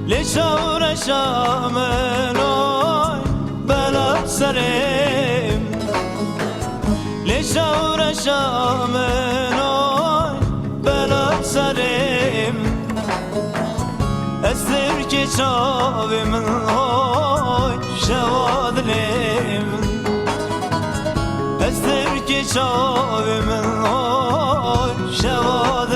لشور شامل oy belat serim لشور شامل oy belat serim Estir ki çavimin oy şevadlim Estir ki çavimin oy şevadlim